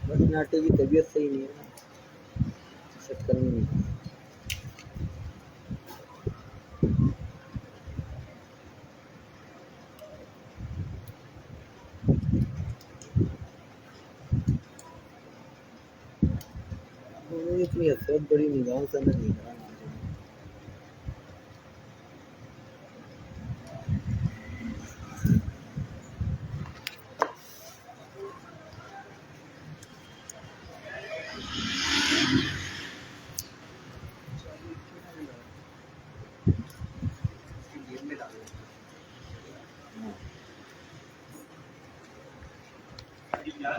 बस नाटे की तबीयत सही नहीं है ना, चक्कर में नहीं। वो इतनी हसरत बड़ी निगाहों से मैं देख रहा हूँ।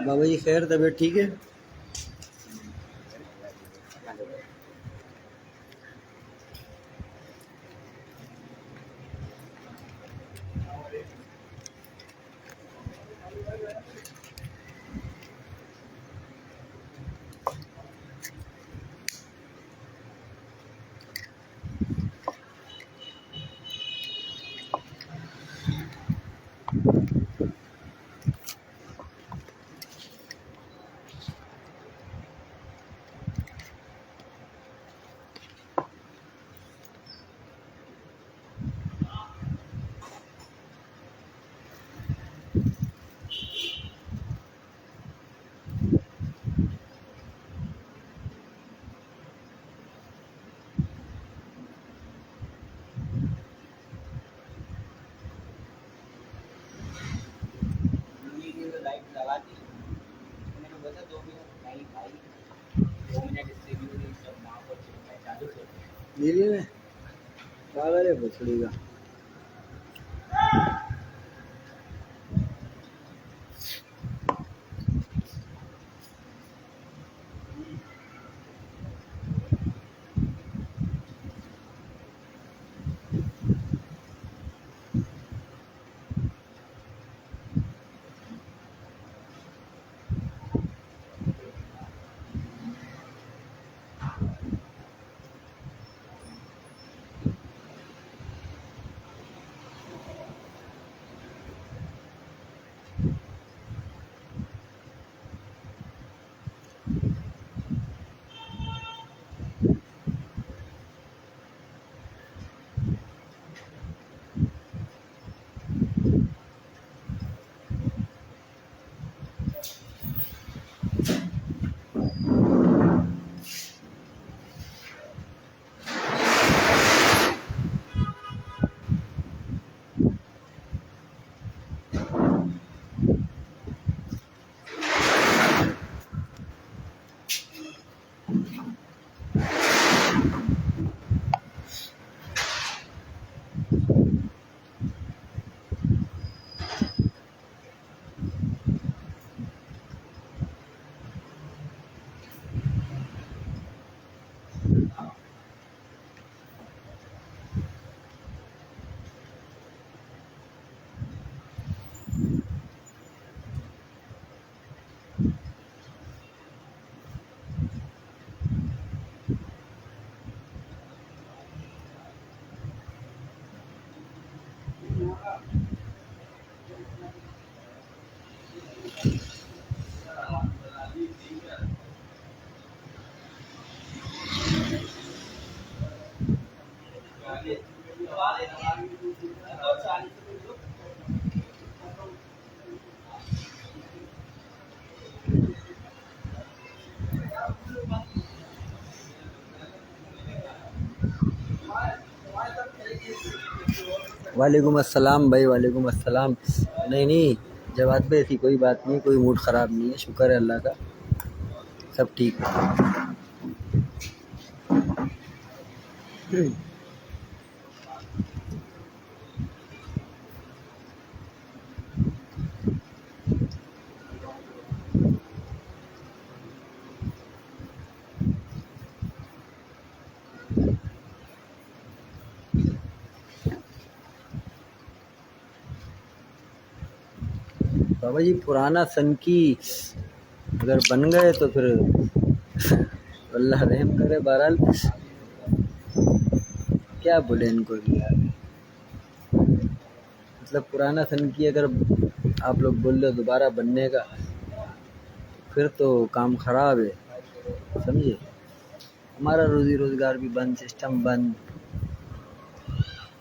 बाबा जी खैर, तबीयत ठीक है? दिल्ली में पागल है भोसड़ी का। वालेकुम अस्सलाम भाई, वालेकुम अस्सलाम। नहीं नहीं जवाब पे ऐसी कोई बात नहीं, कोई मूड ख़राब नहीं है, शुक्र है अल्लाह का, सब ठीक है। बाबा जी पुराना सन की अगर बन गए तो फिर अल्लाह रहम करे। बहरहाल क्या बोले इनको भी यार, मतलब पुराना सन की अगर आप लोग बोल रहे हो दोबारा बनने का, फिर तो काम ख़राब है, समझे। हमारा रोज़ी रोज़गार भी बंद, सिस्टम बंद,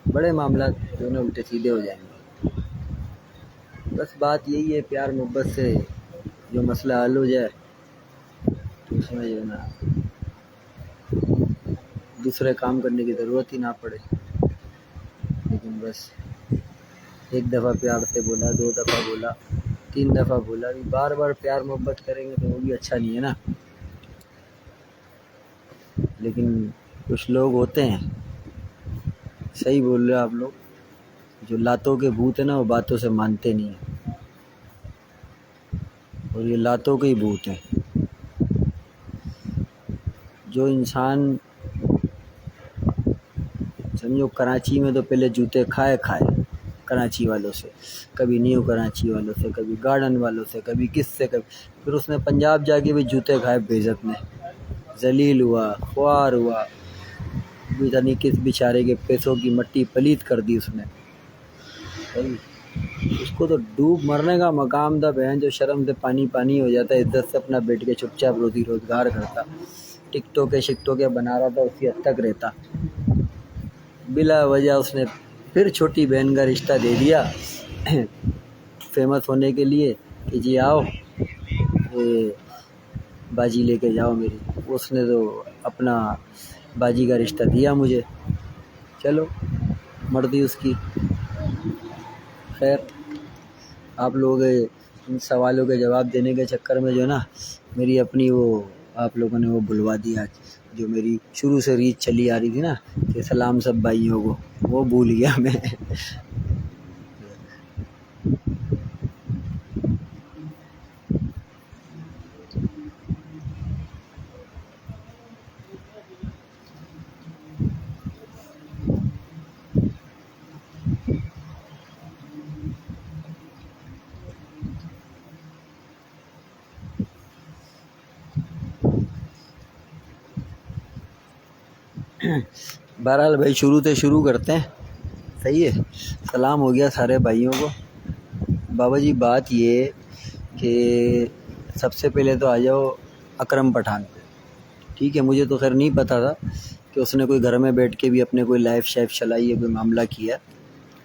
बड़े मामला जो ना उल्टे सीधे हो जाएंगे। बस बात यही है, प्यार मोहब्बत से जो मसला हल हो जाए तो उसमें जो है ना दूसरे काम करने की ज़रूरत ही ना पड़े। लेकिन बस एक दफ़ा प्यार से बोला, 2 दफ़ा बोला, 3 दफ़ा बोला, अभी बार बार प्यार मोहब्बत करेंगे तो वो भी अच्छा नहीं है ना। लेकिन कुछ लोग होते हैं, सही बोल रहे हो आप लोग, जो लातों के भूत है ना वो बातों से मानते नहीं हैं, और ये लातों के ही भूत हैं। जो इंसान समझो कराची में तो पहले जूते खाए कराची वालों से, कभी न्यू कराची वालों से, कभी गार्डन वालों से, कभी किससे, कभी फिर उसने पंजाब जाके भी जूते खाए बेइज्जत में, जलील हुआ, ख्वार हुआ, पता नहीं किस बेचारे के पैसों की मट्टी पलीत कर दी उसने। उसको तो डूब मरने का मकाम था, बहन जो शर्म से पानी पानी हो जाता है, इज्जत से अपना बैठ के चुपचाप रोजी रोजगार करता, टिकटोक के बना रहा था, उसी हद तक रहता। बिला वजह उसने फिर छोटी बहन का रिश्ता दे दिया फेमस होने के लिए कि जी आओ ये बाजी लेके जाओ मेरी। उसने तो अपना बाजी का रिश्ता दिया मुझे, चलो मर्जी उसकी। खैर, आप लोग इन सवालों के जवाब देने के चक्कर में जो ना मेरी अपनी वो आप लोगों ने वो बुलवा दिया, जो मेरी शुरू से रीत चली आ रही थी ना कि सलाम सब भाइयों को, वो भूल गया मैं बहरहाल भाई शुरू से शुरू करते हैं, सही है। सलाम हो गया सारे भाइयों को। बाबा जी बात ये कि सबसे पहले तो आ जाओ अकरम पठान, ठीक है। मुझे तो खैर नहीं पता था कि उसने कोई घर में बैठ के भी अपने कोई लाइफ शाइफ चलाई है, कोई मामला किया,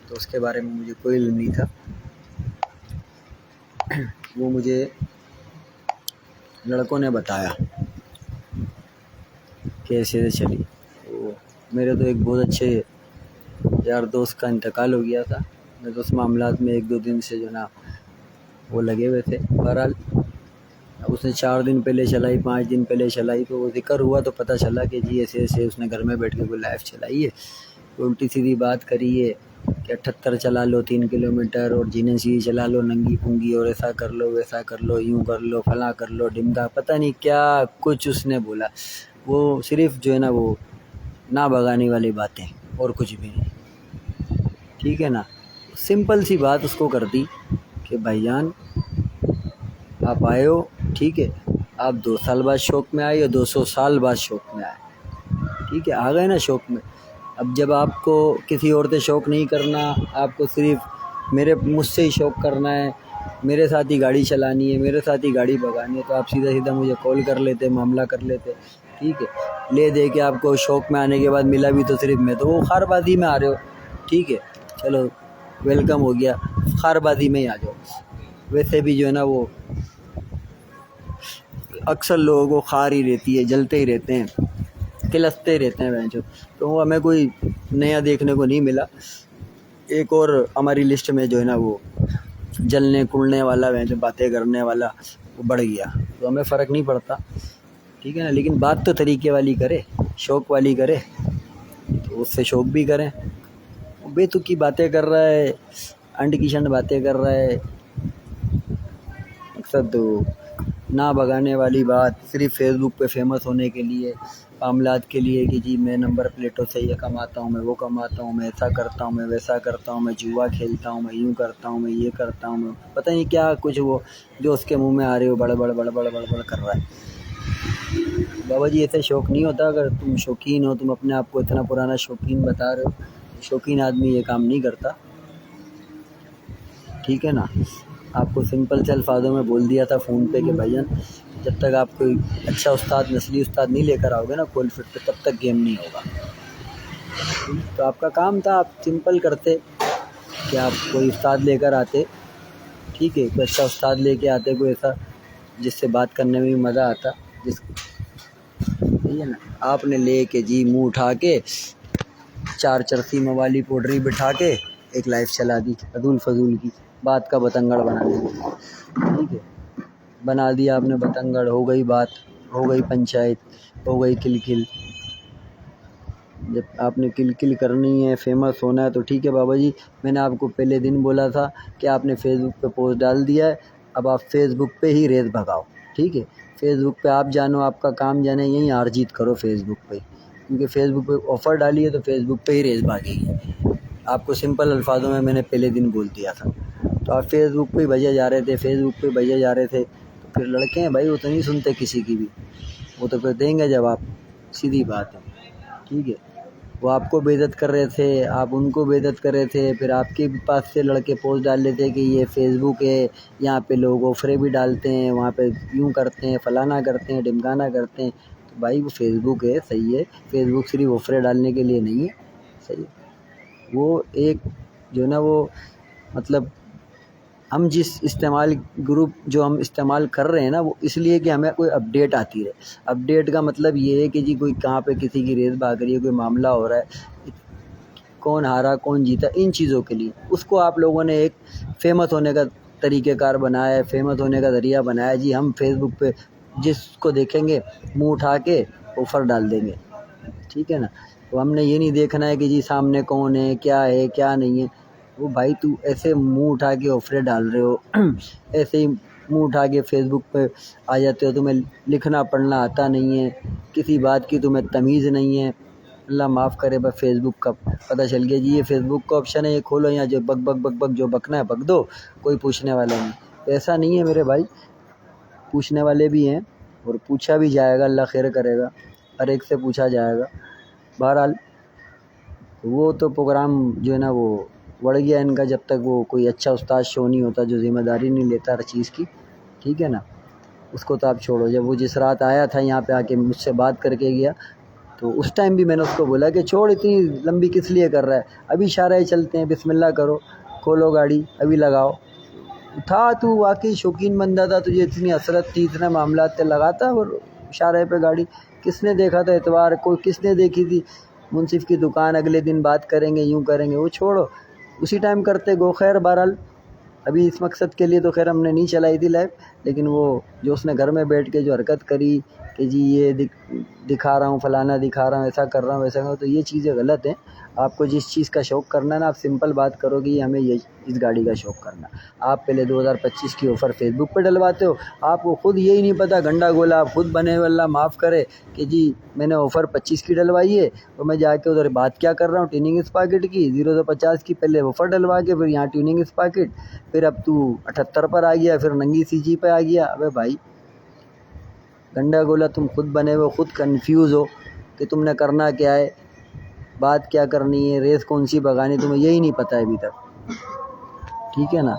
तो उसके बारे में मुझे कोई इल्म नहीं था। वो मुझे लड़कों ने बताया कैसे चली। तो मेरे तो एक बहुत अच्छे यार दोस्त का इंतकाल हो गया था, मैं तो उस मामलात में 1-2 दिन से जो ना वो लगे हुए थे। बहरहाल उसने 4 दिन पहले चलाई, 5 दिन पहले चलाई, तो वो जिक्र हुआ तो पता चला कि जी ऐसे ऐसे उसने घर में बैठ के कोई लाइफ चलाई है। उल्टी सीधी बात करी है कि 78 चला लो 3 किलोमीटर, और जीने सी चला लो नंगी पुंगी, और ऐसा कर लो वैसा कर लो, यूँ कर लो फला कर लो ढिमका, पता नहीं क्या कुछ उसने बोला। वो सिर्फ जो है ना वो ना भगाने वाली बातें और कुछ भी नहीं, ठीक है ना। सिंपल सी बात उसको कर दी कि भाईजान आप आए हो, ठीक है, आप 2 साल बाद शौक़ में आए या 200 साल बाद शौक़ में आए, ठीक है, आ गए ना शौक़ में। अब जब आपको किसी और से शौक़ नहीं करना, आपको सिर्फ मुझसे ही शौक़ करना है, मेरे साथ ही गाड़ी चलानी है, मेरे साथ ही गाड़ी भगानी है, तो आप सीधा सीधा मुझे कॉल कर लेते, मामला कर लेते, ठीक है। ले दे के आपको शौक़ में आने के बाद मिला भी तो सिर्फ मैं, तो वो खारबाजी में आ रहे हो, ठीक है, चलो वेलकम हो गया, खारबाजी में ही आ जाओ। वैसे भी जो है ना वो अक्सर लोगों को खार ही रहती है, जलते ही रहते हैं, किलसते रहते हैं बेंचो। तो वो हमें कोई नया देखने को नहीं मिला। एक और हमारी लिस्ट में जो है ना वो जलने कुड़ने वाला बेंचो, बातें करने वाला वो बढ़ गया, तो हमें फ़र्क नहीं पड़ता, ठीक है ना। लेकिन बात तो तरीके वाली करे, शौक़ वाली करे, तो उससे शौक़ भी करें। बेतुकी बातें कर रहा है, अंड की शंड बातें कर रहा है, मकसद तो ना भगाने वाली बात, सिर्फ फेसबुक पे फेमस होने के लिए, मामलात के लिए कि जी मैं नंबर प्लेटों से ये कमाता हूँ, मैं वो कमाता हूँ, मैं ऐसा करता हूँ, मैं वैसा करता हूँ, मैं जुआ खेलता हूँ, मैं यूँ करता हूँ, मैं ये करता हूँ, मैं पता नहीं क्या कुछ वो जो उसके मुंह में आ रहे हो बड़ कर रहा है। बाबा जी ऐसे शौक़ नहीं होता। अगर तुम शौकीन हो, तुम अपने आप को इतना पुराना शौकीन बता रहे हो, शौकीन आदमी ये काम नहीं करता, ठीक है ना। आपको सिंपल से अल्फाजों में बोल दिया था फ़ोन पे कि भाईजान जब तक आप कोई अच्छा उस्ताद, नस्ली उस्ताद नहीं लेकर आओगे ना कोल फिट पे, तब तक गेम नहीं होगा। तो आपका काम था, आप सिंपल करते कि आप कोई उस्ताद लेकर आते, ठीक है, कोई अच्छा उस्ताद लेके आते, कोई ऐसा जिससे बात करने में भी मज़ा आता, ठीक है ना। आपने ले के जी मुँह उठा के 4 चरखी मवाली पोडरी बिठा के एक लाइफ चला दी अदुल फजूल की, बात का बतंगड़ बना दिया, ठीक है। बना दिया आपने बतंगड़, हो गई बात, हो गई पंचायत, हो गई किलकिल। जब आपने किलकिल करनी है, फेमस होना है तो ठीक है बाबा जी, मैंने आपको पहले दिन बोला था कि आपने फेसबुक पे पोस्ट डाल दिया है, अब आप फेसबुक पे ही रेस भगाओ, ठीक है। फेसबुक पे आप जानो, आपका काम जाने, यहीं हार जीत करो फेसबुक पे, क्योंकि फेसबुक पे ऑफ़र डाली है तो फेसबुक पे ही रेस भागेगी। आपको सिंपल अल्फाजों में मैंने पहले दिन बोल दिया था, तो आप फेसबुक पे भजे जा रहे थे, फेसबुक पे भजे जा रहे थे। तो फिर लड़के हैं भाई, वो तो नहीं सुनते किसी की भी, वो तो फिर देंगे जवाब, सीधी बात है, ठीक है। वो आपको बेइज्जत कर रहे थे, आप उनको बेइज्जत कर रहे थे, फिर आपके पास से लड़के पोस्ट डाल लेते हैं कि ये फेसबुक है, यहाँ पे लोग ऑफरे भी डालते हैं, वहाँ पे यूँ करते हैं, फलाना करते हैं, ढिमकाना करते हैं। तो भाई वो फेसबुक है, सही है, फेसबुक सिर्फ ऑफरे डालने के लिए नहीं है, सही है। वो एक जो ना वो मतलब हम जिस इस्तेमाल ग्रुप जो हम इस्तेमाल कर रहे हैं ना, वो इसलिए कि हमें कोई अपडेट आती रहे। अपडेट का मतलब ये है कि जी कोई कहाँ पे किसी की रेस भाग रही है, कोई मामला हो रहा है, कौन हारा कौन जीता, इन चीज़ों के लिए उसको आप लोगों ने एक फेमस होने का तरीक़ेकार बनाया है, फेमस होने का ज़रिया बनाया है। जी हम फेसबुक पे जिसको देखेंगे मुँह उठा के ऑफ़र डाल देंगे, ठीक है ना। तो हमने ये नहीं देखना है कि जी सामने कौन है क्या नहीं है। वो भाई तू ऐसे मुंह उठा के ऑफरे डाल रहे हो ऐसे ही मुंह उठा के फेसबुक पे आ जाते हो, तुम्हें लिखना पढ़ना आता नहीं है, किसी बात की तुम्हें तमीज़ नहीं है। अल्लाह माफ़ करे, बस फेसबुक का पता चल गया जी ये फेसबुक का ऑप्शन है, ये खोलो, यहाँ जो बक जो बकना है बक दो, कोई पूछने वाला नहीं। तो ऐसा नहीं है मेरे भाई, पूछने वाले भी हैं और पूछा भी जाएगा, अल्लाह खैर करेगा, हर एक से पूछा जाएगा। बहरहाल वो तो प्रोग्राम जो है ना वो बढ़ गया इनका, जब तक वो कोई अच्छा उस्ताद शो नहीं होता जो ज़िम्मेदारी नहीं लेता हर चीज़ की, ठीक है ना। उसको तो आप छोड़ो। जब वो जिस रात आया था यहाँ पे आके मुझसे बात करके गया, तो उस टाइम भी मैंने उसको बोला कि छोड़, इतनी लंबी किस लिए कर रहा है, अभी शाहराह चलते हैं, बिस्मिल्लाह करो, खोलो गाड़ी, अभी लगाओ। था तू वाकई शौकीन बंदा था, तुझे इतनी हसरत थी, इतना मामला थे, लगाता और शाहराह पे गाड़ी। किसने देखा था इतवार को, किसने देखी थी मुनसिफ की दुकान, अगले दिन बात करेंगे, यूँ करेंगे, वो छोड़ो, उसी टाइम करते गो। खैर बहरहाल अभी इस मकसद के लिए तो खैर हमने नहीं चलाई थी लाइव, लेकिन वो जो उसने घर में बैठ के जो हरकत करी कि जी ये दिखा रहा हूँ, फलाना दिखा रहा हूँ, ऐसा कर रहा हूँ, वैसा कर रहा हूँ, तो ये चीज़ें गलत हैं। आपको जिस चीज़ का शौक़ करना है ना, आप सिंपल बात करो कि हमें ये इस गाड़ी का शौक़ करना। आप पहले 2025 की ऑफ़र फेसबुक पे डलवाते हो, आपको खुद यही नहीं पता, गंडा गोला आप खुद बने हुए, अल्लाह माफ़ करे कि जी मैंने ऑफ़र 25 की डलवाई है और मैं जाके उधर बात क्या कर रहा हूँ, ट्यूनिंग स्पाकेट की 0 से 50 की पहले ऑफ़र डलवा के फिर यहाँ ट्यूनिंग स्पाकेट, फिर अब तू 78 पर आ गया, फिर नंगी सीजी पे आ गया। अबे भाई गंडा गोला तुम खुद बने हुए, खुद कंफ्यूज हो कि तुमने करना क्या है, बात क्या करनी है, रेस कौन सी भगानी, तुम्हें यही नहीं पता है अभी तक, ठीक है ना।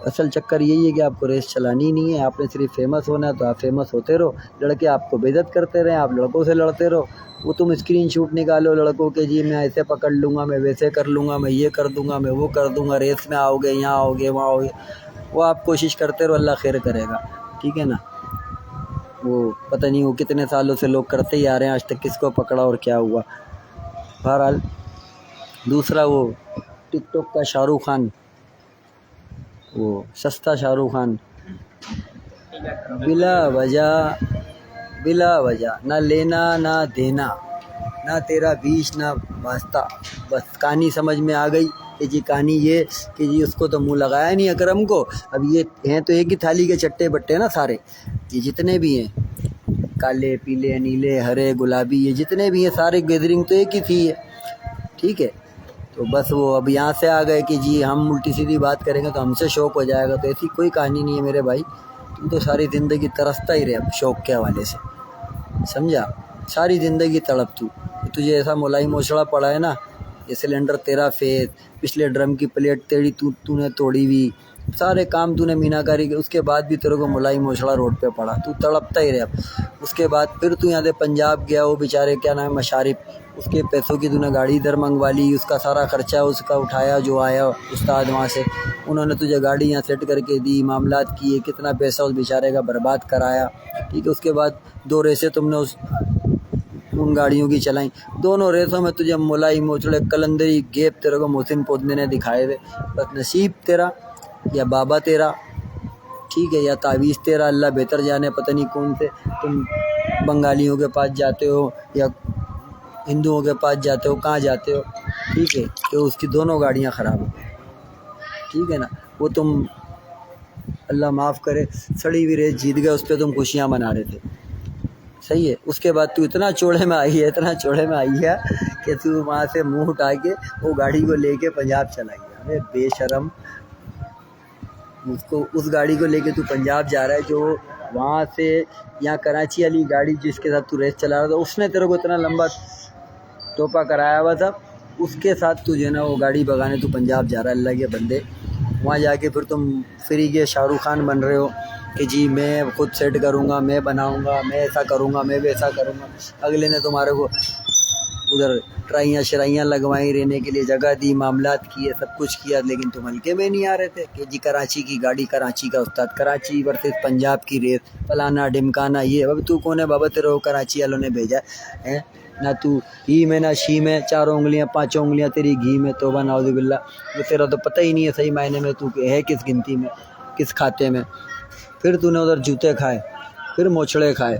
असल चक्कर यही है कि आपको रेस चलानी नहीं है, आपने सिर्फ फेमस होना है, तो आप फेमस होते रहो, लड़के आपको बेइज्जत करते रहें, आप लड़कों से लड़ते रहो। वो तुम स्क्रीनशॉट निकालो लड़कों के, जी मैं ऐसे पकड़ लूँगा, मैं वैसे कर लूँगा, मैं ये कर दूँगा, मैं वो कर दूँगा, रेस में आओगे, यहाँ आओगे, वहाँ आओगे, वो आप कोशिश करते रहो, अल्लाह खैर करेगा, ठीक है ना। वो पता नहीं वो कितने सालों से लोग करते ही आ रहे हैं, आज तक किसको पकड़ा और क्या हुआ। बहरहाल दूसरा वो टिकटॉक का शाहरुख खान, वो सस्ता शाहरुख खान, बिला वजह ना लेना ना देना, ना तेरा बीच ना वास्ता, बस कहानी समझ में आ गई कि जी कहानी ये कि जी उसको तो मुंह लगाया नहीं अकरम को। अब ये हैं तो एक ही थाली के चट्टे बट्टे ना सारे, ये जितने भी हैं, काले पीले नीले हरे गुलाबी, ये जितने भी हैं सारे गैदरिंग तो एक ही थी है, ठीक है। तो बस वो अब यहाँ से आ गए कि जी हम उल्टी सीधी बात करेंगे तो हमसे शौक़ हो जाएगा, तो ऐसी कोई कहानी नहीं है मेरे भाई। तुम तो सारी ज़िंदगी तरसता ही रहे शौक़ के हवाले से, समझा, सारी ज़िंदगी तड़प, तुझे ऐसा मुलाई मोछड़ा पड़ा है ना, ये सिलेंडर तेरा फेस, पिछले ड्रम की प्लेट तेरी तूने तोड़ी हुई, सारे काम तूने मीनाकारी के, उसके बाद भी तेरे को मुलाई मोछड़ा रोड पे पड़ा, तू तड़पता ही रहा। उसके बाद फिर तू यहाँ से पंजाब गया, वो बेचारे क्या नाम है मशारिफ, उसके पैसों की तूने गाड़ी इधर मंगवा ली, उसका सारा खर्चा उसका उठाया, जो आया उस्ताद वहाँ से, उन्होंने तुझे गाड़ी यहाँ सेट करके दी, मामलात किए, कितना पैसा उस बेचारे का बर्बाद कराया। ठीक है, उसके बाद 2 रेसें तुमने उन गाड़ियों की चलाई, दोनों रेसों में तुझे मुलाई मोचड़े कलंदरी गेप तेरे को मोहसिन पोदने ने दिखाए थे। बस नसीब तेरा या बाबा तेरा, ठीक है, या तावीज़ तेरा, अल्लाह बेहतर जाने, पता नहीं कौन से तुम बंगालियों के पास जाते हो या हिंदुओं के पास जाते हो, कहाँ जाते हो। ठीक है, तो उसकी दोनों गाड़ियाँ ख़राब हो, ठीक है ना। वो तुम अल्लाह माफ़ करे सड़ी हुई रेस जीत गए, उस पर तुम खुशियाँ मना रहे थे, सही है। उसके बाद तू इतना चौड़े में आई है, इतना चौड़े में आई है कि तू वहाँ से मुंह उठा के वो गाड़ी को लेके पंजाब चला गया। अरे बेशरम, उसको उस गाड़ी को लेके तू पंजाब जा रहा है, जो वहाँ से यहाँ कराची वाली गाड़ी जिसके साथ तू रेस चला रहा था, उसने तेरे को इतना लंबा टोपा कराया हुआ था, उसके साथ तुझे ना वो गाड़ी भगाने तू पंजाब जा रहा है। अल्लाह के बंदे, वहाँ जाके फिर तुम फ्री के शाहरुख खान बन रहे हो कि जी मैं खुद सेट करूँगा, मैं बनाऊँगा, मैं ऐसा करूँगा, मैं वैसा करूँगा। अगले ने तुम्हारे को उधर ट्राइयाँ शराइयाँ लगवाई, रहने के लिए जगह दी, मामलात किए, सब कुछ किया, लेकिन तुम हल्के में नहीं आ रहे थे कि जी कराची की गाड़ी, कराची का उस्ताद, कराची वर्सेस पंजाब की रेस, फलाना ढिमकाना ये। अब तू कौन है बाबा, तेरे को कराची वालों ने भेजा है ना, तू ही में ना शी में, 4 उंगलियाँ 5 उंगलियाँ तेरी घी में, तौबा नाउज़ुबिल्लाह। वो तेरा तो पता ही नहीं है सही मायने में तू है किस गिनती में, किस खाते में। फिर तूने उधर जूते खाए, फिर मोछड़े खाए,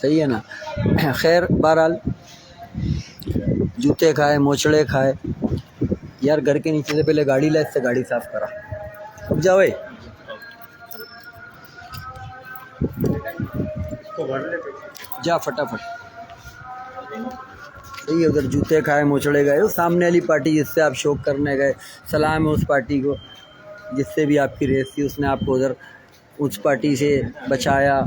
सही है ना। खैर बहरहाल, जूते खाए, मोछड़े खाए, यार घर के नीचे से पहले गाड़ी ला, इससे गाड़ी साफ़ करा, अब जाओ जा फटाफट। सही है, उधर जूते खाए, मोछड़े गए, उस सामने वाली पार्टी जिससे आप शौक करने गए, सलाम है उस पार्टी को जिससे भी आपकी रेस थी, उसने आपको उधर उस पार्टी से बचाया,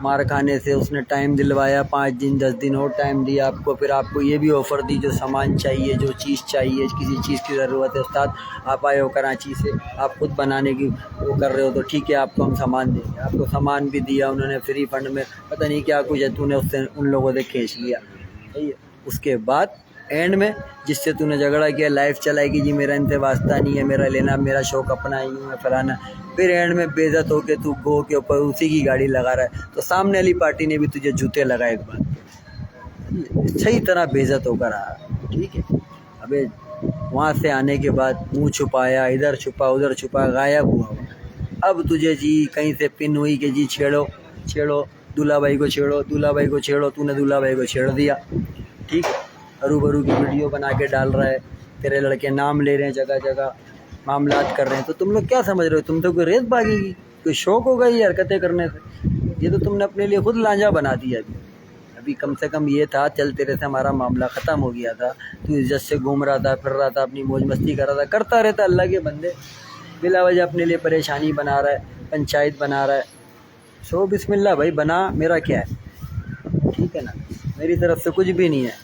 मार खाने से उसने टाइम दिलवाया, 5 दिन 10 दिन और टाइम दिया आपको। फिर आपको ये भी ऑफ़र दी, जो सामान चाहिए, जो चीज़ चाहिए, किसी चीज़ की ज़रूरत है, उस्ताद आप आए हो कराची से, आप खुद बनाने की वो कर रहे हो, तो ठीक है आपको हम सामान देंगे। आपको सामान भी दिया उन्होंने फ्री फंड में, पता नहीं क्या कुछ है, तूने उससे उन लोगों से खींच लिया, सही है। उसके बाद एंड में जिससे तूने झगड़ा किया, लाइफ चलाई कि जी मेरा इनसे वास्ता नहीं है, मेरा लेना, मेरा शौक़ अपना ही है फलाना, फिर एंड में बेइज्जत होके तू गो के ऊपर उसी की गाड़ी लगा रहा है, तो सामने वाली पार्टी ने भी तुझे जूते लगाए एक बार, सही तरह बेइज्जत होकर आया, ठीक है। अबे वहाँ से आने के बाद मुँह छुपाया, इधर छुपा उधर छुपा, गायब हुआ। अब तुझे जी कहीं से पिन हुई कि जी छेड़ो छेड़ो, दूल्हा भाई को छेड़ो, दूल्हा भाई को छेड़ो, तूने दूल्हा भाई को छेड़ दिया, ठीक है। हरू की वीडियो बना के डाल रहा है, तेरे लड़के नाम ले रहे हैं जगह जगह, मामलात कर रहे हैं, तो तुम लोग क्या समझ रहे हो, तुम तो कोई रेस भागी, कोई शौक़ होगा ये हरकतें करने से? ये तो तुमने अपने लिए खुद लांझा बना दिया। अभी कम से कम ये था, चल तेरे से हमारा मामला ख़त्म हो गया था, तू इज्जत से घूम रहा था, फिर रहा था, अपनी मौज मस्ती कर रहा था, करता रहता। अल्लाह के बंदे बिला वजह अपने लिए परेशानी बना रहा है, पंचायत बना रहा है। सो बिस्मिल्लाह भाई, बना, मेरा क्या है, ठीक है ना, मेरी तरफ से कुछ भी नहीं है।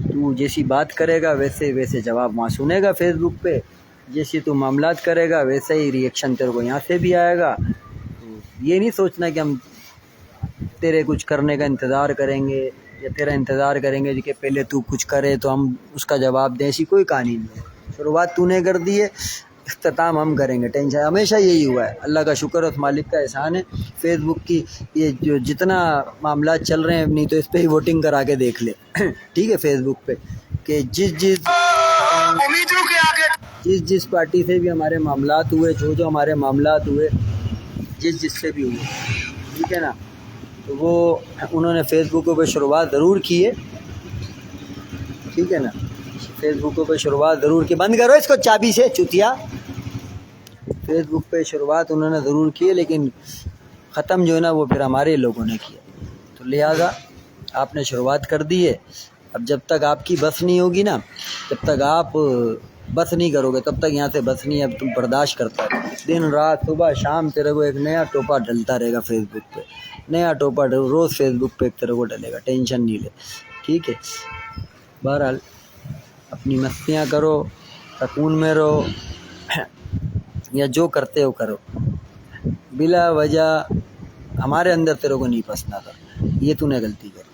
तू जैसी बात करेगा वैसे वैसे जवाब वहाँ सुनेगा फेसबुक पे, जैसी तू मामलात करेगा वैसे ही रिएक्शन तेरे को यहाँ से भी आएगा। तो ये नहीं सोचना कि हम तेरे कुछ करने का इंतज़ार करेंगे या तेरा इंतज़ार करेंगे कि पहले तू कुछ करे तो हम उसका जवाब दें, ऐसी कोई कहानी नहीं है। शुरुआत तूने कर दी है, इख्तिताम हम करेंगे, टेंशन। हमेशा यही हुआ है, अल्लाह का शुक्र, उस मालिक का एहसान है। फेसबुक की ये जो जितना मामला चल रहे हैं, नहीं तो इस पर ही वोटिंग करा के देख ले ठीक है, फेसबुक पे, कि जिस पार्टी से भी हमारे मामलात हुए, जो हमारे मामलात हुए, जिससे भी हुए, ठीक है ना, तो वो उन्होंने फेसबुक पे शुरुआत ज़रूर की है, ठीक है ना, फेसबुक पे शुरुआत ज़रूर की। बंद करो इसको चाबी से चुतिया। फेसबुक पे शुरुआत उन्होंने ज़रूर की है, लेकिन ख़त्म जो है ना वो फिर हमारे लोगों ने किया। तो लिहाजा आपने शुरुआत कर दी है, अब जब तक आपकी बस नहीं होगी ना, जब तक आप बस नहीं करोगे तब तक यहाँ से बस नहीं। अब तुम बर्दाश्त करता है, दिन रात सुबह शाम तेरे को एक नया टोपा डलता रहेगा फेसबुक पे, नया टोपा रोज़ फेसबुक पे तेरे को डलेगा, टेंशन नहीं ले, ठीक है। बहरहाल अपनी मस्तियाँ करो, सुकून में रहो, या जो करते हो करो। बिला वजह हमारे अंदर तेरे को नहीं फंसना था, ये तूने गलती कर।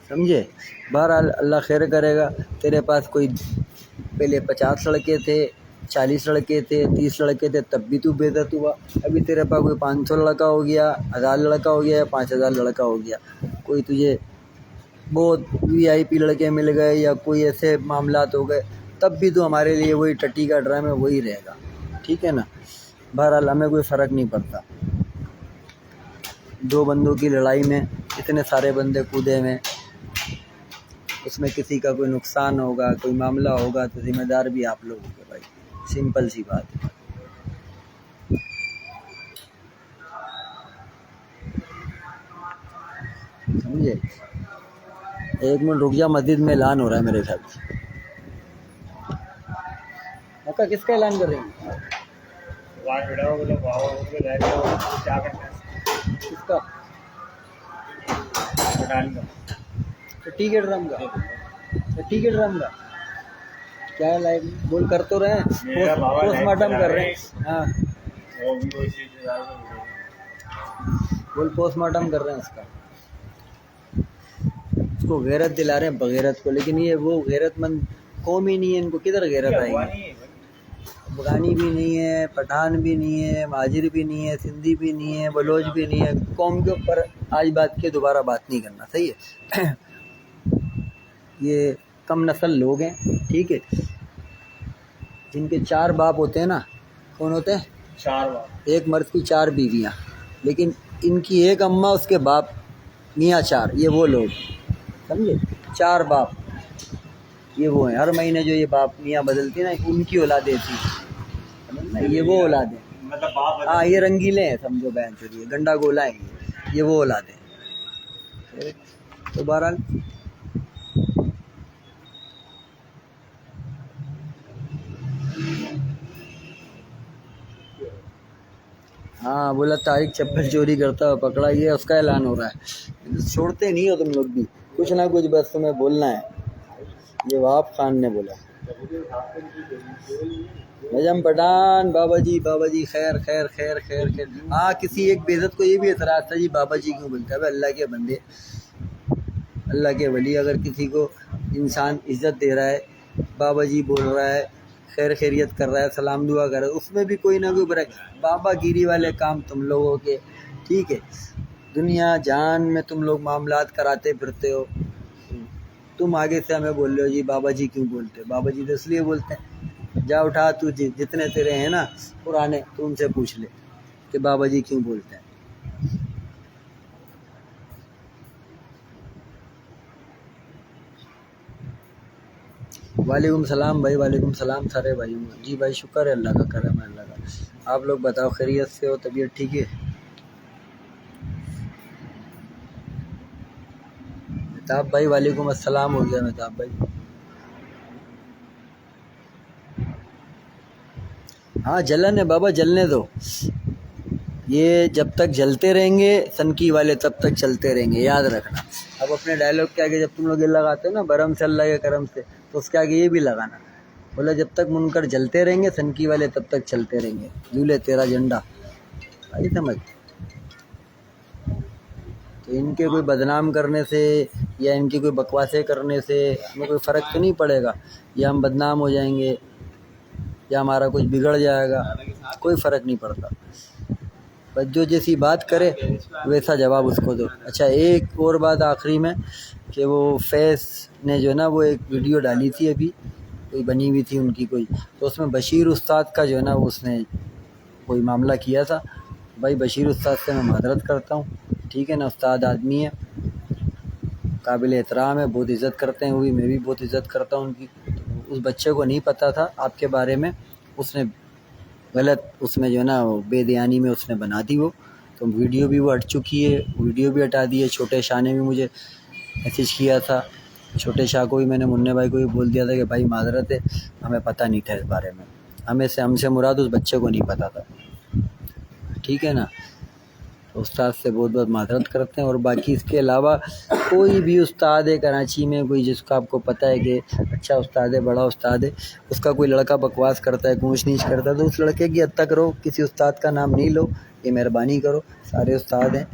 समझे? बहरहाल अल्लाह खैर करेगा। तेरे पास कोई पहले 50 लड़के थे, 40 लड़के थे, 30 लड़के थे, तब भी तू बेइज्जत हुआ। अभी तेरे पास कोई 500 लड़का हो गया, 1000 लड़का हो गया, या 5000 लड़का हो गया, कोई तुझे बहुत VIP लड़के मिल गए या कोई ऐसे मामलात हो गए, तब भी तो हमारे लिए वही टट्टी का ड्राम है, वही रहेगा। ठीक है ना? बहरहाल हमें कोई फ़र्क नहीं पड़ता। दो बंदों की लड़ाई में इतने सारे बंदे कूदे में, उसमें किसी का कोई नुकसान होगा, कोई मामला होगा, तो जिम्मेदार भी आप लोग होंगे भाई। सिंपल सी बात है। समझे? एक मिनट रुक जा, मस्जिद में ऐलान हो रहा है मेरे ख्याल से। मक्का किसका ऐलान कर रहे हैं? किसका? ठीक है ड्रम का, ठीक है ड्रम का क्या लाइव बोल कर तो रहे हैं, पोस्टमार्टम कर रहे हैं। हाँ बोल पोस्टमार्टम कर रहे हैं उसका, उसको गैरत दिला रहे हैं बगैरत को। लेकिन ये वो गैरतमंद कौम ही नहीं है, इनको किधर गैरत आएगी? अफगानी भी नहीं है, पठान भी नहीं है, माजिर भी नहीं है, सिंधी भी नहीं है, बलोच भी नहीं है। कौम के ऊपर आज बात के दोबारा बात नहीं करना, सही है? ये कम नस्ल लोग हैं, ठीक है, जिनके 4 बाप होते हैं ना। कौन होते हैं? 4 बाप। एक मर्द की 4 बीवियाँ, लेकिन इनकी एक अम्मा, उसके बाप मियाँ 4। ये वो लोग, समझे? 4 बाप ये वो हैं। हर महीने जो ये बाप मियाँ बदलती ना, उनकी औलादें थी, समझ ना? ये वो औलादें, मतलब बाप। हाँ ये रंगीले हैं, समझो बहन चोरी, ये गंडा गोला है, ये वो औलादें। तो बहरहाल हाँ, बोला तारिक चप्पल चोरी करता हुआ पकड़ा, ये उसका ऐलान हो रहा है। छोड़ते नहीं हो तुम लोग भी, कुछ ना कुछ बस तुम्हें बोलना है। ये वाब खान ने बोला। नजम पठान, बाबा जी खैर खैर खैर खैर खैर। हाँ, किसी एक बेइज्जत को ये भी एतराज़ था जी, बाबा जी क्यों बोलता है? अल्लाह के बंदे, अल्लाह के वली, अगर किसी को इंसान इज़्ज़त दे रहा है, बाबा जी बोल रहा है, खैर खैरियत कर रहा है, सलाम दुआ कर रहा है, उसमें भी कोई ना कोई बुराई। बाबा गिरी वाले काम तुम लोगों के, ठीक है? दुनिया जान में तुम लोग मामलात कराते फिरते हो। तुम आगे से हमें बोल रहे हो जी बाबा जी क्यों बोलते हो? बाबा जी तो इसलिए बोलते हैं। जा उठा तू जितने तेरे हैं ना पुराने, तो उनसे पूछ ले कि बाबा जी क्यों बोलते हैं। वालेकुम सलाम भाई, वालेकुम सलाम सारे भाई। जी भाई, शुक्र है अल्लाह का, करम है अल्लाह का। आप लोग बताओ, खैरियत से हो? तबीयत ठीक है? मेहताब भाई वालेकुम अस्सलाम हो गया मेहताब भाई। हाँ जलन है बाबा, जलने दो। ये जब तक जलते रहेंगे सनकी वाले, तब तक चलते रहेंगे, याद रखना। अब अपने डायलॉग के आगे जब तुम लोग ये लगाते हो ना, बरम से अल्लाह के करम से, तो उसके आगे ये भी लगाना। बोला जब तक मुनकर जलते रहेंगे सनकी वाले, तब तक चलते रहेंगे, झूले तेरा झंडा। आई समझ? तो इनके कोई बदनाम करने से या इनकी कोई बकवासें करने से हमें कोई फ़र्क तो नहीं पड़ेगा, या हम बदनाम हो जाएंगे या हमारा कुछ बिगड़ जाएगा, कोई फ़र्क नहीं पड़ता। बस जो जैसी बात करे वैसा जवाब उसको दो। अच्छा, एक और बात आखिरी में, कि वो फैज़ ने जो है ना वो एक वीडियो डाली थी अभी, कोई बनी हुई थी उनकी कोई, तो उसमें बशीर उस्ताद का जो है ना उसने कोई मामला किया था। भाई बशीर उस्ताद से मैं मादरत करता हूँ, ठीक है ना? उस्ताद आदमी है, काबिल एहतराम है, बहुत इज़्ज़त करते हैं वो भी, मैं भी बहुत इज़्ज़त करता हूँ उनकी। तो उस बच्चे को नहीं पता था आपके बारे में, उसने गलत उसमें जो है ना बेदयानी में उसने बना दी वो, तो वीडियो भी वो हट चुकी है, वीडियो भी हटा दी है। छोटे शाह ने भी मुझे मैसेज किया था, छोटे शाह को भी मैंने, मुन्ने भाई को भी बोल दिया था कि भाई मादरत है, हमें पता नहीं था इस बारे में, हमसे मुराद उस बच्चे को नहीं पता था, ठीक है ना? तो उस्ताद से बहुत बहुत माजरत करते हैं। और बाकी इसके अलावा कोई भी उस्ताद है कराची में, कोई जिसका आपको पता है कि अच्छा उस्ताद है, बड़ा उस्ताद है, उसका कोई लड़का बकवास करता है, ऊंच नीच करता है, तो उस लड़के की हद तक रहो, किसी उस्ताद का नाम नहीं लो, ये मेहरबानी करो, सारे उस्ताद हैं,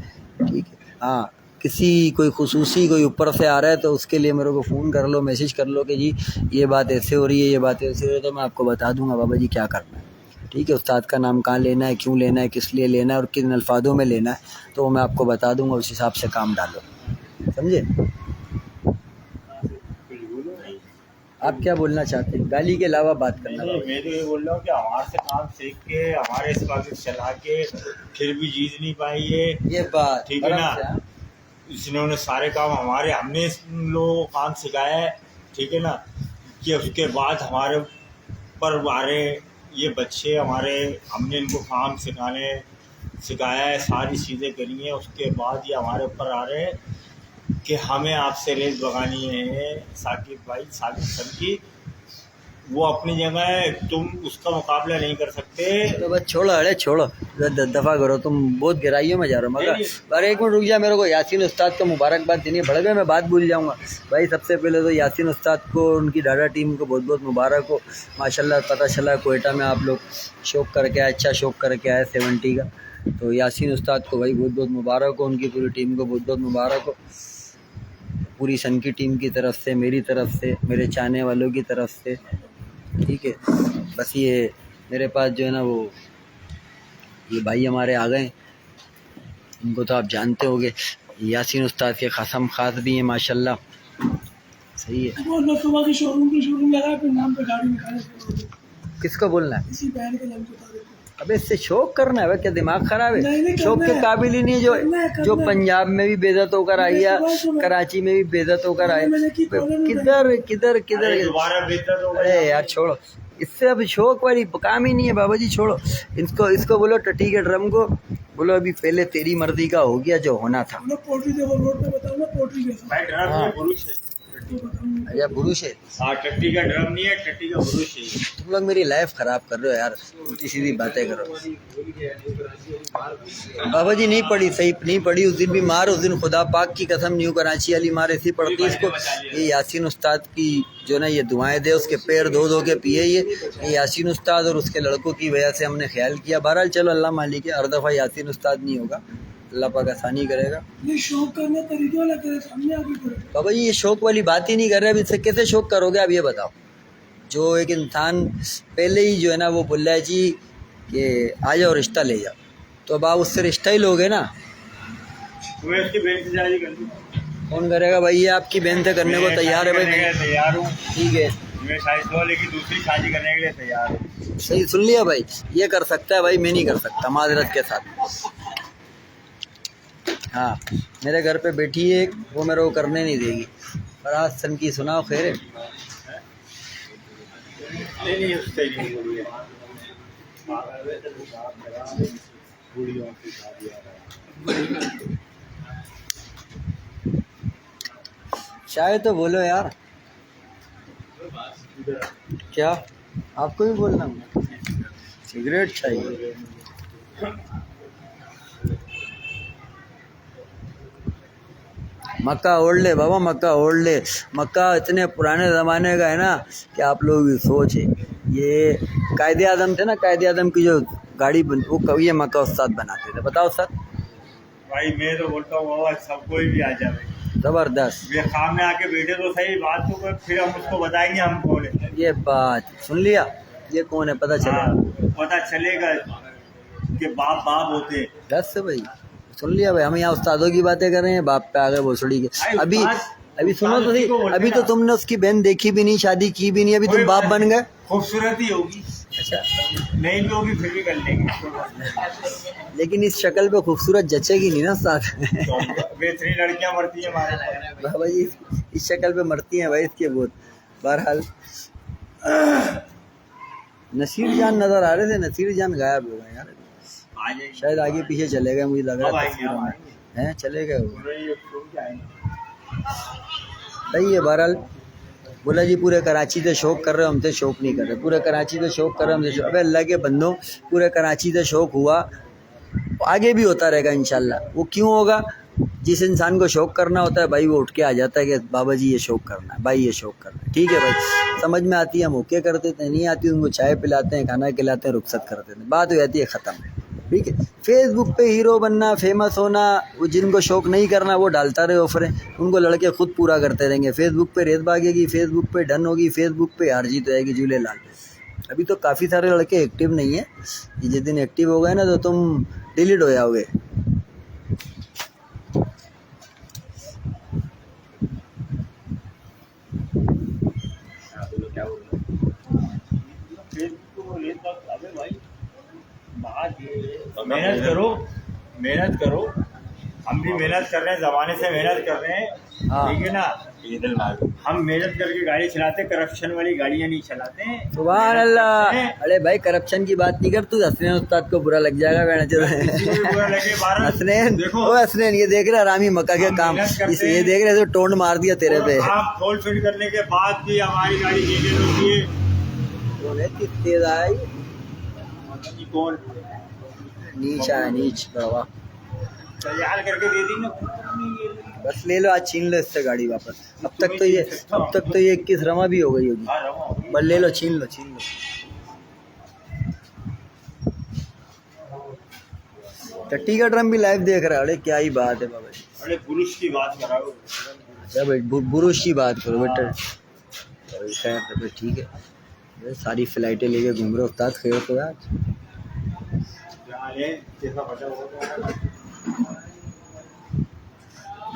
ठीक है। हाँ, किसी कोई खुसूसी कोई ऊपर से आ रहा है तो उसके लिए मेरे को फ़ोन कर लो, मैसेज कर लो कि जी ये बात ऐसे हो रही है, ये बात ऐसे हो रही है, तो मैं आपको बता दूंगा बाबा जी क्या करना है, ठीक है। उस्ताद का नाम कहाँ लेना है, क्यों लेना है, किस लिए लेना है और किन अल्फाजों में लेना है, तो वो मैं आपको बता दूंगा, उस हिसाब से काम डालो, समझे। आप क्या बोलना चाहते हैं, गाली के अलावा बात करना? नहीं, मैं तो ये बोल रहा हूँ कि हमारे से काम सीख के हमारे इस बात चला के फिर भी जीत नहीं पाई है, ये बात ठीक है ना। इसने सारे काम हमने लोगों को काम सिखाया है, ठीक है ना, कि उसके बाद हमारे पर हमारे ये बच्चे हमारे, हमने इनको काम सिखाया है, सारी चीज़ें करी हैं, उसके बाद ये हमारे ऊपर आ रहे हैं कि हमें आपसे रेस भगानी है। साकिब भाई, साकिब सर की वो अपनी जगह है, तुम उसका मुकाबला नहीं कर सकते। तो बस छोड़ो, अरे छोड़ो, दफ़ा करो, तुम बहुत गहराइयों में जा रहे हो। मगर अरे एक मिनट रुक जा, मेरे को यासीन उस्ताद को मुबारकबाद देनी है, बढ़ गए मैं बात भूल जाऊंगा भाई। सबसे पहले तो यासीन उस्ताद को, उनकी डाडा टीम को बहुत बहुत मुबारक हो, माशाल्लाह। पता चला कोयटा में आप लोग शौक करके आए, अच्छा शौक करके आए 70 का, तो यासीन उस्ताद को भाई बहुत बहुत मुबारक हो, उनकी पूरी टीम को बहुत बहुत मुबारक हो, पूरी सन की टीम की तरफ से, मेरी तरफ से, मेरे चाहने वालों की तरफ से, ठीक है। बस ये मेरे पास जो है ना, वो ये भाई हमारे आ गए, इनको तो आप जानते होंगे, यासीन उस्ताद के ख़ासम ख़ास भी हैं माशाल्लाह, सही है। सुबह की शोरूम लगा, फिर नाम पे गाड़ी निकाले। किसको बोलना है? इसी बहन के नाम पे। अबे इससे शौक करना है, क्या दिमाग ख़राब है? शौक के काबिल ही नहीं है। जो पंजाब में भी बेइज्जत होकर आई है, कराची में भी बेइज्जत होकर आई, किधर किधर किधर। अरे यार छोड़ो, इससे अब शौक वाली काम ही नहीं है बाबा जी, छोड़ो इसको बोलो टट्टी के ड्रम को बोलो अभी पहले तेरी मर्जी का हो गया जो होना था। या बुरुश है? हाँ, टट्टी का ड्रम नहीं है, टट्टी का बुरुश है। तुम लोग मेरी लाइफ खराब कर रहे हो यार, उल्टी सीधी बातें करो। बाबा जी नहीं पड़ी, सही नहीं पड़ी, उस दिन भी मार, उस दिन खुदा पाक की कसम न्यू कराची वाली मार ऐसी पड़ती इसको। ये यासीन उस्ताद की जो ना ये दुआएं दे, उसके पैर धो धो के पिए ये यासीन उस्ताद, और उसके लड़कों की वजह से हमने ख्याल किया। बहरहाल चलो, अल्लाह मालिक है, हर दफ़ा यासीन उस्ताद नहीं होगा, अल्लाह पाक आसानी करेगा। ये शौक करने तरीके वाला करे, सामने आगे करे। बाबा जी ये शौक वाली बात ही नहीं कर रहे, अब इससे कैसे शौक करोगे आप ये बताओ। जो एक इंसान पहले ही जो है ना वो बोल रहा है जी कि आ जाओ रिश्ता ले जाओ, तो अब आप उससे रिश्ता ही लोगे ना। मैं उसकी बहन से शादी कर लूँ? कौन करेगा भाई? ये आपकी बहन से करने को तैयार है भाई? तैयार हूँ, ठीक है, मैं शादी लेकिन दूसरी शादी करने के लिए तैयार हूँ। सही सुन लिया भाई, ये कर सकता है भाई, मैं नहीं कर सकता माजरत के साथ। हाँ, मेरे घर पे बैठी है एक, वो मेरे को करने नहीं देगी, पर आज सन की सुनाओ खैर है। नहीं उससे नहीं बोलिए। चाय तो बोलो यार, क्या आपको भी बोलना है? सिगरेट चाहिए? मक्का ओढ़ ले बाबा, मक्का ओढ़ ले। मक्का इतने पुराने ज़माने का है ना कि आप लोगों की सोच है। ये कायदे आज़म थे ना, कायदे आज़म की जो गाड़ी वो कभी मक्का उस्ताद बनाते थे, बताओ सर। भाई मैं तो बोलता हूँ बाबा सब कोई भी आ जाए, ज़बरदस्त। ये सामने आके बैठे तो सही, बात तो फिर हम उसको बताएंगे हम कौन है। ये बात सुन लिया, ये कौन है पता चला? पता चलेगा कि बाप बाप होते। दस से भाई सुन लिया भाई, हम यहाँ उस्तादों की बातें कर रहे हैं, बाप पे आ गए भोसड़ी के। अभी सुनो तो सही, अभी तो तुमने उसकी बहन देखी भी नहीं, शादी की भी नहीं, अभी तुम बाप बन गए। खूबसूरत ही होगी, अच्छा नहीं भी होगी फिर भी कर लेंगे, लेकिन इस शक्ल पे खूबसूरत जचेगी नहीं ना साथ। बेहतरीन लड़कियां मरती हैं हमारे बाबा जी इस शक्ल पे मरती हैं भाई इसके बहुत। बहरहाल नसीर जान नजर आ रहे थे, नसीर जान गायब हो गए यार, शायद आगे पीछे चले गए, मुझे लग रहा है चले गए वो। सही है। बहरहाल बोला जी पूरे कराची से शौक कर रहे हो, हमसे शौक नहीं कर रहे, पूरे कराची से शौक कर रहे हो हमसे शौक। अबे अल्लाह के बंदों, पूरे कराची से शौक हुआ आगे भी होता रहेगा इंशाल्लाह। वो क्यों होगा? जिस इंसान को शौक़ करना होता है भाई वो उठ के आ जाता है कि बाबा जी ये शौक़ करना है, भाई ये शौक़ करना है, ठीक है भाई, समझ में आती है हम ओके कर देते हैं, नहीं आती उनको चाय पिलाते हैं, खाना खिलाते हैं, रुखसत कर देते हैं, बात हो जाती है ख़त्म है, ठीक है। फेसबुक पे हीरो बनना, फेमस होना, वो जिनको शौक़ नहीं करना वो डालता रहे ऑफरें, उनको लड़के खुद पूरा करते रहेंगे। फेसबुक पे रेत भागेगी, फेसबुक पे डन होगी, फेसबुक पे हार जीत रहेगी, झूले लाल। अभी तो काफ़ी सारे लड़के एक्टिव नहीं है, जिस दिन एक्टिव हो गए ना तो तुम डिलीट हो जाओगे। मेहनत करो, मेहनत करो, हम भी मेहनत कर रहे हैं, ज़माने से मेहनत कर रहे हैं, हाँ। ठीक है ना। हम मेहनत करके गाड़ी चलाते, करप्शन वाली गाड़ियाँ नहीं चलाते हैं। सुभान अल्लाह। अरे भाई करप्शन की बात नहीं कर, तू हसनैन उस्ताद को बुरा लग जाएगा। हसनैन, ओ हसनैन ये देख रहा रामी मक्का के काम, ये देख रहे तो टोंड मार दिया तेरे पे। आप टोल फिट करने के बाद भी हमारी गाड़ी लीगल होती है। कितने आई कौन नीच है, नीच बड़वा, तैयार करके दे दी ना, बस ले लो आज, छीन लो इससे गाड़ी वापस। अब तक तो ये 21 रमा भी हो गई होगी, बस ले लो, छीन लो, छीन लो। टट्टी का ड्रम भी लाइव देख रहा है, अरे क्या ही बात है बाबा जी। अरे पुरुष की बात कराओ, अच्छा भाई पुरुष की बात करो बेटा, खैर तो ठीक है। सारी फ्लाइटें लेके घूम रहे हो उस्ताद, खैर तो आज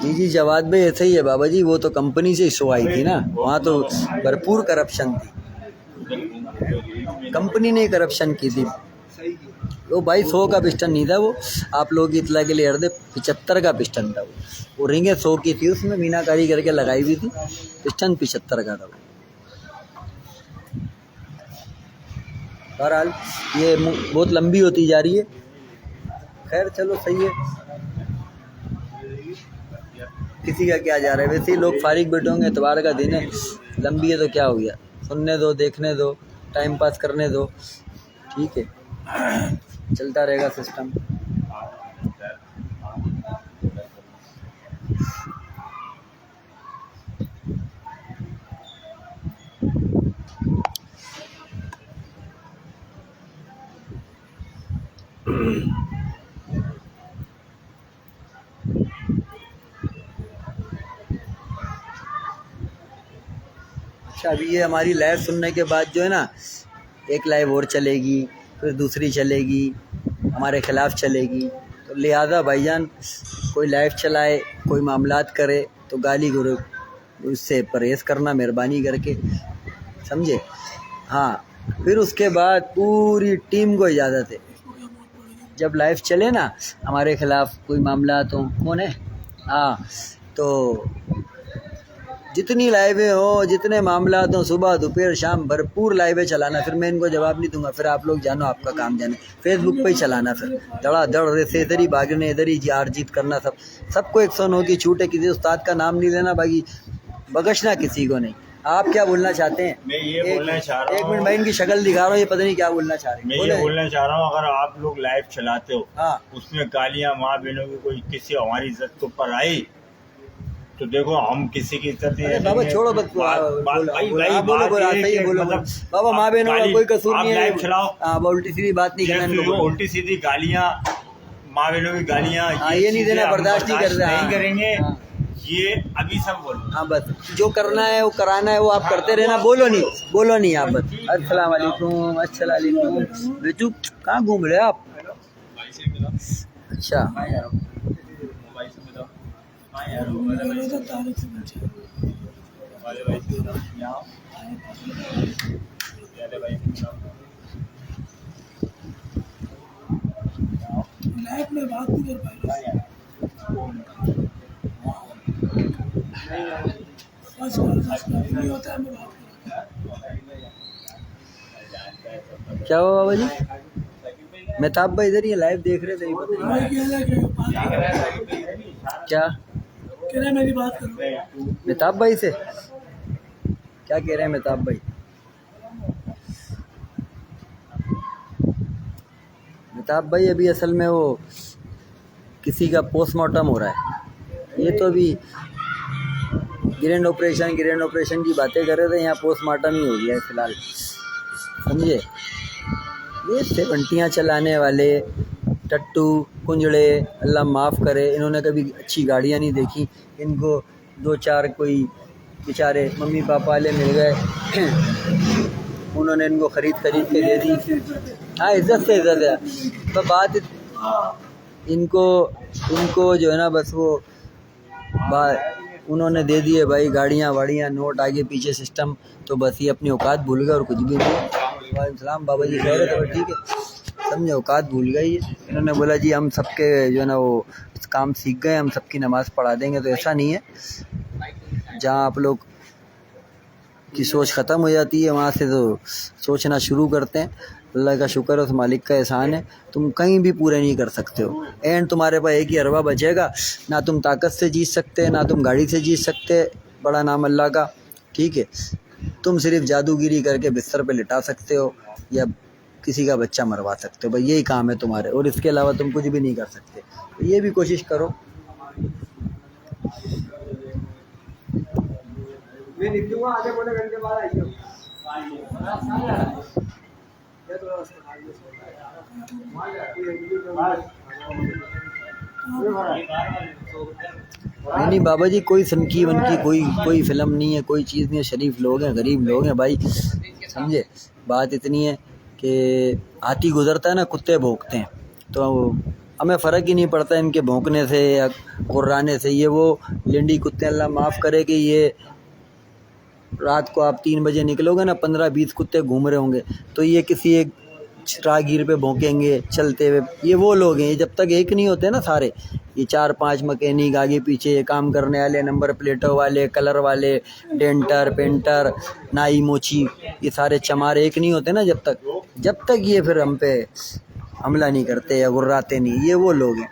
जी जवाद भाई ऐसे ही है बाबा जी, वो तो कंपनी से शो आई थी ना, वहाँ तो भरपूर करप्शन थी, कंपनी ने करप्शन की थी। वो भाई 100 का पिस्टन नहीं था वो, आप लोगों की इतला के लिए हर दे 75 का पिस्टन था वो रिंगे 100 की थी, उसमें मीनाकारी करके लगाई हुई थी, पिस्टन 75 का था वो। बहरहाल ये बहुत लंबी होती जा रही है, खैर चलो सही है, किसी का क्या जा रहा है, वैसे ही लोग फारिग बैठे होंगे, इतवार का दिन है, लंबी है तो क्या हो गया, सुनने दो, देखने दो, टाइम पास करने दो, ठीक है, चलता रहेगा सिस्टम। अच्छा अभी ये हमारी लाइव सुनने के बाद जो है ना, एक लाइव और चलेगी, फिर दूसरी चलेगी, हमारे ख़िलाफ़ चलेगी, तो लिहाजा भाईजान कोई लाइव चलाए, कोई मामलात करे तो गाली गुरु उससे परहेज़ करना मेहरबानी करके, समझे। हाँ फिर उसके बाद पूरी टीम को इजाज़त है, जब लाइव चले ना हमारे ख़िलाफ़ कोई मामला तो कौन है, हाँ तो जितनी लाइवें हो, जितने मामला हो, सुबह दोपहर शाम भरपूर लाइवें चलाना, फिर मैं इनको जवाब नहीं दूंगा, फिर आप लोग जानो आपका काम जाने, फेसबुक पे ही चलाना, फिर धड़ाधड़ से इधर ही भागने, इधर ही हार जीत करना, सबको 109 की छूट है, किसी उस्ताद का नाम नहीं लेना, बाकी बगशना किसी को नहीं। आप क्या बोलना चाहते हैं? मैं ये बोलना चाह रहा हूँ, 1 मिनट मैं इनकी शक्ल दिखा रहा हूँ, ये पता नहीं क्या बोलना चाह रहे हैं। मैं ये बोलना चाह रहा हूँ, अगर आप लोग लाइव चलाते हो, हाँ उसमें गालियाँ माँ बहनों की कोई किसी हमारी इज्जत के ऊपर आई तो देखो हम किसी की इज्जत नहीं, बाबा छोड़ो, बस बोलो बाबा, माँ बहनों का कोई कसूर नहीं है, लाइव चलाओ, उल्टी सीधी बात नहीं करना, उल्टी सीधी गालियाँ, माँ बहनों की गालियाँ, ये नहीं देना, बर्दाश्त नहीं कर रहे, नहीं करेंगे, ये अभी सब बोलो। हाँ बस जो करना है वो कराना है, वो आप करते रहना, बोलो नहीं आप बस। अस्सलाम वालेकुम, अस्सलाम वालेकुम। बेटू कहाँ घूम रहे हो आप? अच्छा लाइफ में बात नहीं कर पाएगा, नहीं होता है, मैं बात क्या हुआ बाबा जी? मेहताब भाई इधर ही लाइव देख रहे थे, क्या कह रहे मेरी बात करो मेहताब भाई से, क्या कह रहे हैं मेहताब भाई? मेहताब भाई अभी असल में वो किसी का पोस्टमार्टम हो रहा है। ये तो अभी ग्रैंड ऑपरेशन की बातें कर रहे थे, यहाँ पोस्टमार्टम ही हो गया है फिलहाल, समझे। ये 70 चलाने वाले टट्टू कुंजड़े, अल्लाह माफ़ करे, इन्होंने कभी अच्छी गाड़ियाँ नहीं देखी। इनको 2-4 कोई बेचारे मम्मी पापा वाले मिल गए, उन्होंने इनको ख़रीद के दे दी। हाँ, इज़्ज़त से इज़्ज़त है, तो बात इनको जो है ना, बस वो उन्होंने दे दिए भाई गाड़ियाँ वाड़ियाँ, नोट आगे पीछे सिस्टम, तो बस ये अपनी औकात भूल गए और कुछ भी नहीं। वालेकुम बाबा जी, कह रहे थे ठीक है, समझे, औकात भूल गई है। इन्होंने बोला जी हम सबके जो है ना वो काम सीख गए, हम सबकी नमाज़ पढ़ा देंगे, तो ऐसा नहीं है। जहाँ आप लोग की सोच ख़त्म हो जाती है, वहाँ से तो सोचना शुरू करते हैं। अल्लाह का शुक्र है, उस मालिक का एहसान है, तुम कहीं भी पूरे नहीं कर सकते हो। एंड तुम्हारे पास एक ही अरबा बचेगा, ना तुम ताकत से जीत सकते, ना तुम गाड़ी से जीत सकते, बड़ा नाम अल्लाह का, ठीक है। तुम सिर्फ जादूगिरी करके बिस्तर पे लिटा सकते हो या किसी का बच्चा मरवा सकते हो, भाई यही काम है तुम्हारे, और इसके अलावा तुम कुछ भी नहीं कर सकते। तो ये भी कोशिश करो। मैं निकलूँगा आधे पौने घंटे बाद आइए। नहीं बाबा जी, कोई सनकी वनकी कोई फिल्म नहीं है, कोई चीज़ नहीं है, शरीफ लोग हैं, गरीब लोग हैं भाई, समझे। बात इतनी है कि हाथी गुजरता है ना, कुत्ते भौंकते हैं, तो हमें फ़र्क ही नहीं पड़ता इनके भौंकने से या कुर्राने से। ये वो लेंडी कुत्ते, अल्लाह माफ़ करे कि ये रात को आप 3 बजे निकलोगे ना, 15-20 कुत्ते घूम रहे होंगे, तो ये किसी एक राहगीर पे भौंकेंगे चलते हुए। ये वो लोग हैं, ये जब तक एक नहीं होते ना सारे, ये 4-5 मैकेनिक आगे पीछे काम करने वाले, नंबर प्लेटों वाले, कलर वाले, डेंटर पेंटर, नाई मोची, ये सारे चमार एक नहीं होते ना, जब तक ये फिर हम पे हमला नहीं करते या गुर्राते नहीं, ये वो लोग हैं,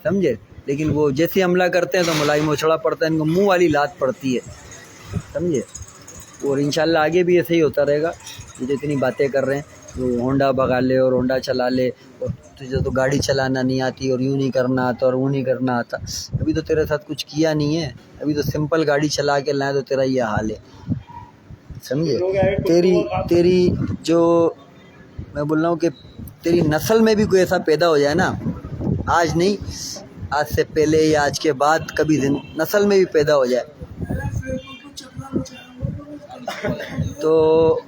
समझे। लेकिन वो जैसे हमला करते हैं तो मलाई मोछड़ा पड़ता है, इनको मुँह वाली लात पड़ती है, समझे। और इंशाल्लाह आगे भी ऐसे ही होता रहेगा। ये जितनी बातें कर रहे हैं, वो होंडा भगा ले और होंडा चला ले, और तुझे तो गाड़ी चलाना नहीं आती और यूँ नहीं करना आता और वो नहीं करना आता। अभी तो तेरे साथ कुछ किया नहीं है, अभी तो सिंपल गाड़ी चला के लाए, तो तेरा ये हाल है, समझे। तेरी जो मैं बोल रहा हूँ कि तेरी नस्ल में भी कोई ऐसा पैदा हो जाए ना, आज नहीं, आज से पहले या आज के बाद कभी नस्ल में भी पैदा हो जाए, तो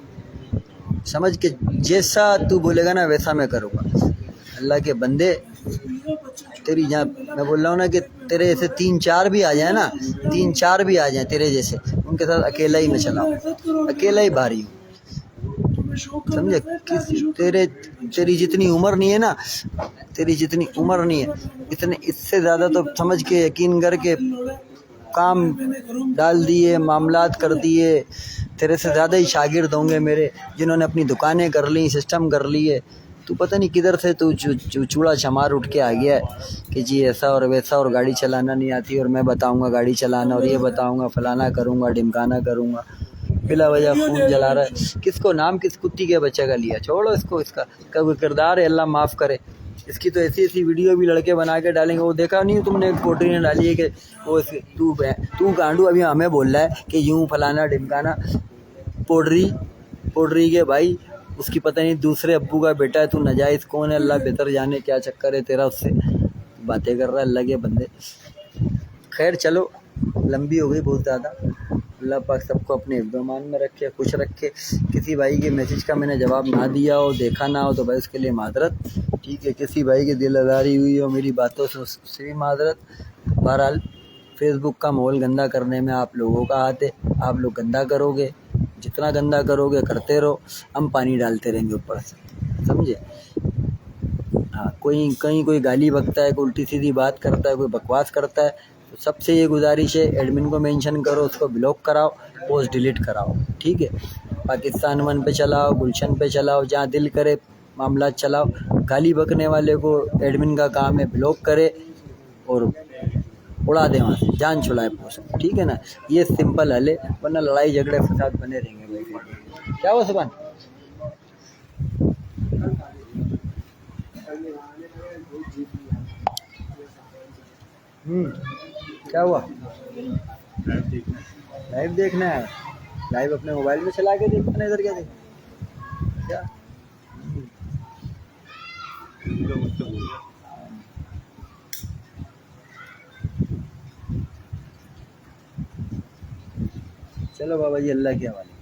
समझ के जैसा तू बोलेगा ना वैसा मैं करूँगा। अल्लाह के बंदे, तेरी जहाँ मैं बोल रहा हूँ ना कि तेरे जैसे 3-4 भी आ जाए ना, 3-4 भी आ जाए तेरे जैसे, उनके साथ अकेला ही मैं चलाऊँ, अकेला ही भारी हूँ, समझे। तेरी जितनी उम्र नहीं है ना, तेरी जितनी उम्र नहीं है, इतने इससे ज़्यादा तो समझ के यकीन करके काम डाल दिए, मामलात कर दिए। तेरे से ज़्यादा ही शागिर्द होंगे मेरे, जिन्होंने अपनी दुकानें कर ली, सिस्टम कर लिए। तू पता नहीं किधर से तू चूड़ा चमार उठ के आ गया है कि जी ऐसा और वैसा, और गाड़ी चलाना नहीं आती और मैं बताऊंगा गाड़ी चलाना, और ये बताऊंगा, फलाना करूंगा, ढिमकाना करूंगा, बिला वजह खून जला रहा है। किसको नाम किस कुत्ती के बच्चे का लिया, छोड़ो इसको, इसका कोई किरदार है, अल्लाह माफ़ करे। इसकी तो ऐसी वीडियो भी लड़के बना के डालेंगे। वो देखा नहीं तुमने, एक पोटरी ने डाली है कि वो तू गांडू अभी हमें बोल रहा है कि यूँ फलाना ढिमकाना। पोटरी के भाई, उसकी पता नहीं दूसरे अब्बू का बेटा है, तू नाजायज़ कौन है, अल्लाह बेहतर जाने क्या चक्कर है तेरा, उससे बातें कर रहा है अल्लाह के बंदे। खैर चलो, लंबी हो गई बहुत ज़्यादा। अल्लाह पाक सबको अपने इब्दमान में रखे, खुश रखे। किसी भाई के मैसेज का मैंने जवाब ना दिया हो, देखा ना हो, तो भाई उसके लिए माजरत, ठीक है। किसी भाई की दिल आज़ारी हुई हो मेरी बातों से, उससे भी माजरत। बहरहाल फेसबुक का माहौल गंदा करने में आप लोगों का हाथ है, आप लोग गंदा करोगे, जितना गंदा करोगे करते रहो, हम पानी डालते रहेंगे ऊपर से, समझे। हाँ, कहीं कोई गाली बकता है, कोई उल्टी सीधी बात करता है, कोई बकवास करता है, तो सबसे ये गुजारिश है, एडमिन को मेंशन करो, उसको ब्लॉक कराओ, पोस्ट डिलीट कराओ, ठीक है। पाकिस्तान 1 पे चलाओ, गुलशन पे चलाओ, जहाँ दिल करे मामला चलाओ। गाली बकने वाले को एडमिन का काम है ब्लॉक करे और उड़ा दे वहाँ से, जान छुड़ाए पोस्ट, ठीक है ना। ये सिंपल हल है, वरना लड़ाई झगड़े फसाद बने रहेंगे भाई। क्या हुआ सुभान? क्या हुआ? लाइव देखना है। लाइव देखना है? लाइव अपने मोबाइल में चला के देखना है, इधर क्या देख क्या? तो मुझसे बोल रहा। चलो बाबा जी, अल्लाह के हवाले।